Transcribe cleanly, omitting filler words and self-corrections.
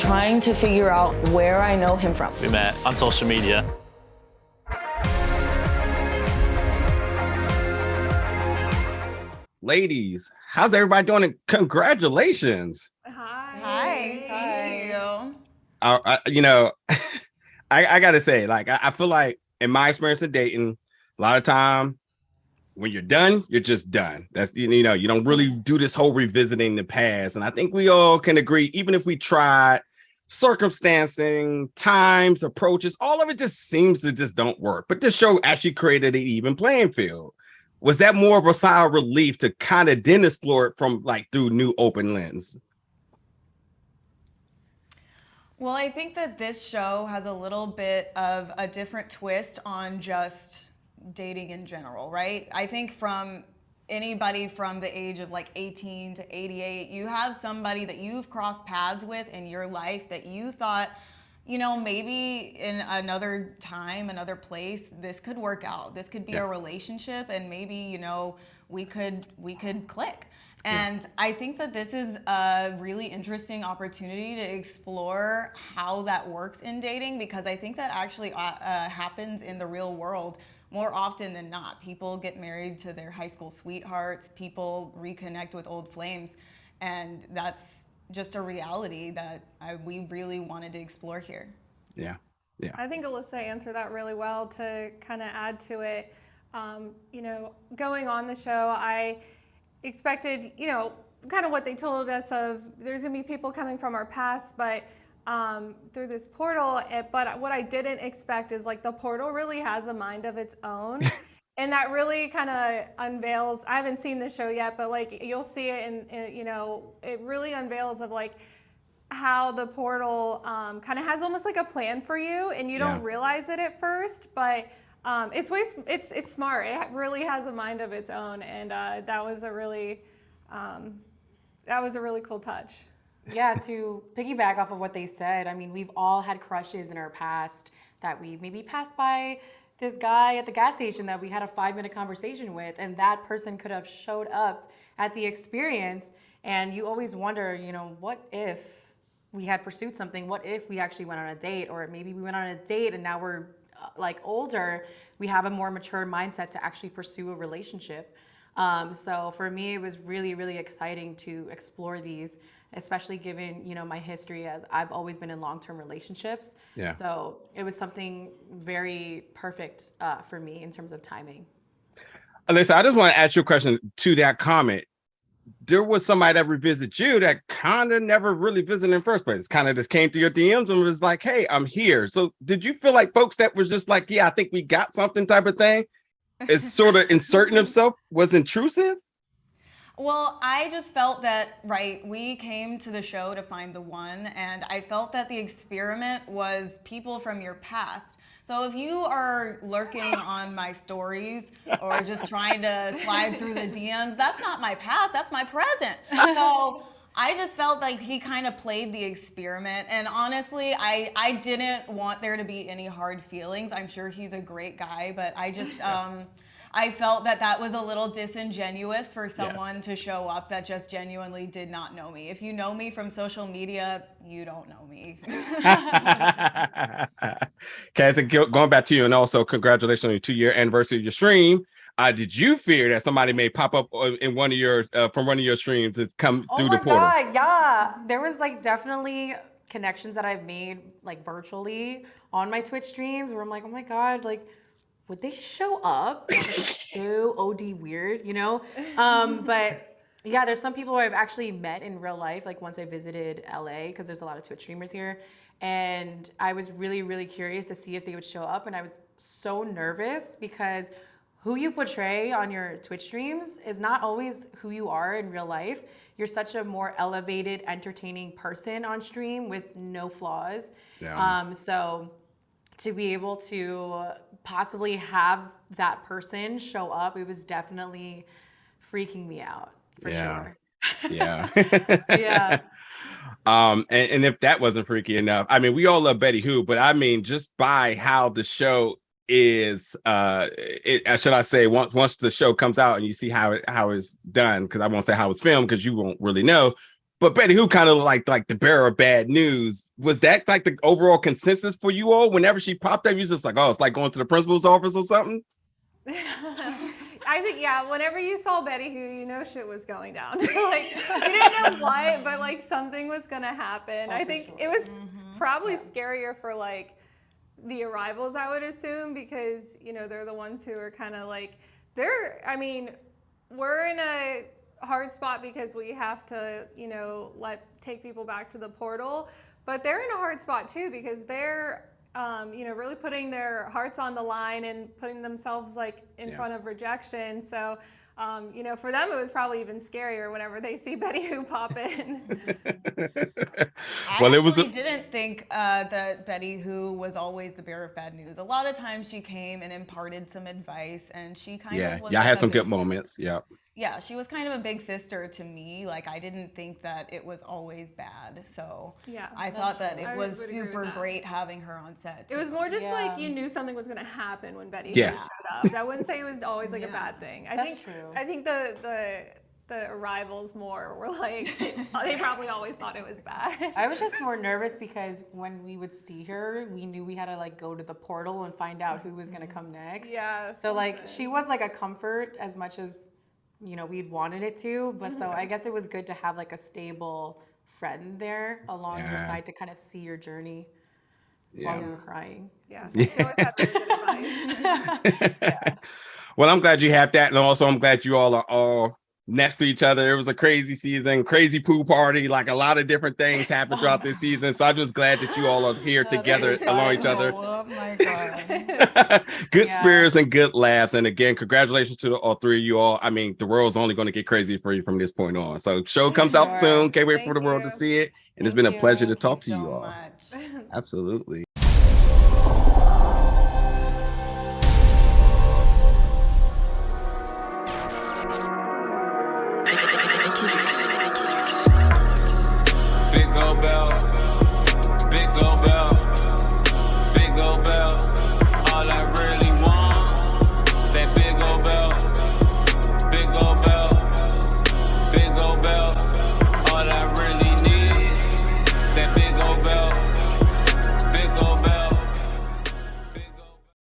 trying to figure out where I know him from. We met on social media. Ladies, how's everybody doing? And congratulations. Hi. Thank you. I gotta say, like, I feel like in my experience of dating, a lot of time when you're done, you're just done. That's, you don't really do this whole revisiting the past. And I think we all can agree, even if we tried circumstancing, times, approaches, all of it just seems to just don't work. But this show actually created an even playing field. Was that more of a sigh of relief to kind of then explore it from like through new open lens? Well, I think that this show has a little bit of a different twist on just dating in general, right? I think from anybody from the age of like 18 to 88, you have somebody that you've crossed paths with in your life that you thought, maybe in another time, another place, this could work out. This could be a relationship, and maybe, we could click. And I think that this is a really interesting opportunity to explore how that works in dating, because I think that actually happens in the real world more often than not. People get married to their high school sweethearts, people reconnect with old flames, and that's just a reality that we really wanted to explore here. Yeah. I think Allyssa answered that really well. To kind of add to it, going on the show, I expected, kind of what they told us of there's going to be people coming from our past, but through this portal. But what I didn't expect is like the portal really has a mind of its own. And that really kind of unveils, I haven't seen the show yet, but like you'll see it and it really unveils of like how the portal kind of has almost like a plan for you, and you don't realize it at first, but it's smart. It really has a mind of its own, and that was a really cool touch. Yeah, to piggyback off of what they said, I mean, we've all had crushes in our past that we maybe passed by this guy at the gas station that we had a 5-minute conversation with, and that person could have showed up at the experience, and you always wonder, what if we had pursued something? What if we actually went on a date? Or maybe we went on a date and now we're like older, we have a more mature mindset to actually pursue a relationship. So for me, it was really, really exciting to explore these, especially given, my history, as I've always been in long-term relationships. Yeah. So it was something very perfect for me in terms of timing. Allyssa, I just want to ask you a question to that comment. There was somebody that revisited you that kind of never really visited in the first place. Kind of just came through your DMs and was like, hey, I'm here. So did you feel like folks that was just like, yeah, I think we got something type of thing, is sort of inserting himself, was intrusive? Well, I just felt that, we came to the show to find the one, and I felt that the experiment was people from your past. So if you are lurking on my stories or just trying to slide through the DMs, that's not my past, that's my present. So I just felt like he kind of played the experiment, and honestly, I didn't want there to be any hard feelings. I'm sure he's a great guy, but I just... I felt that was a little disingenuous for someone to show up that just genuinely did not know me. If you know me from social media, you don't know me. Kasey, going back to you, and also congratulations on your 2-year anniversary of your stream. Did you fear that somebody may pop up in one of your from one of your streams that's come through the portal? Oh my God, yeah. There was like definitely connections that I've made like virtually on my Twitch streams where I'm like, oh my God, like, would they show up? So OD weird, But yeah, there's some people who I've actually met in real life, like once I visited LA, because there's a lot of Twitch streamers here. And I was really, really curious to see if they would show up. And I was so nervous because who you portray on your Twitch streams is not always who you are in real life. You're such a more elevated, entertaining person on stream with no flaws. Yeah. So to be able to possibly have that person show up, it was definitely freaking me out for sure. Yeah. Yeah. And if that wasn't freaky enough, I mean, we all love Betty Who, but I mean, just by how the show is, should I say, once the show comes out and you see how it's done, because I won't say how it's filmed because you won't really know. But Betty Who kind of like the bearer of bad news. Was that like the overall consensus for you all? Whenever she popped up, you was just like, oh, it's like going to the principal's office or something? I think, yeah, whenever you saw Betty Who, you know shit was going down. Like, you didn't know what, but like something was gonna happen. I think it was probably scarier for like the arrivals, I would assume, because, you know, they're the ones who are kind of like, we're in a hard spot because we have to, you know, take people back to the portal, but they're in a hard spot too because they're you know, really putting their hearts on the line and putting themselves like in front of rejection. So, you know, for them, it was probably even scarier whenever they see Betty Who pop in. I actually didn't think that Betty Who was always the bearer of bad news. A lot of times she came and imparted some advice, and she kind of was. Yeah, I like had some good moments. Yeah. Yeah, she was kind of a big sister to me. Like, I didn't think that it was always bad. So Yeah, I thought that it was would agree with super that. great having her on set. It was too. more just like you knew something was going to happen when Betty Yeah. Who showed up. I wouldn't say it was always like a bad thing. That's true. I think the arrivals more were like, they probably always thought it was bad. I was just more nervous because when we would see her, we knew we had to like go to the portal and find out who was gonna come next. Yeah. So like she was like a comfort as much as, you know, we'd wanted it to. But so I guess it was good to have like a stable friend there along your side to kind of see your journey while you were crying. Yeah. So she always had really good advice. Well, I'm glad you have that. And also I'm glad you all are all next to each other. It was a crazy season, crazy pool party, like a lot of different things happened throughout this season. So I'm just glad that you all are here together along each other. Oh my God. Good spirits and good laughs. And again, congratulations to all three of you all. I mean, the world's only going to get crazy for you from this point on. So show comes out soon. Can't wait for the world to see it. And it's been a pleasure to talk to you all. Much. Absolutely.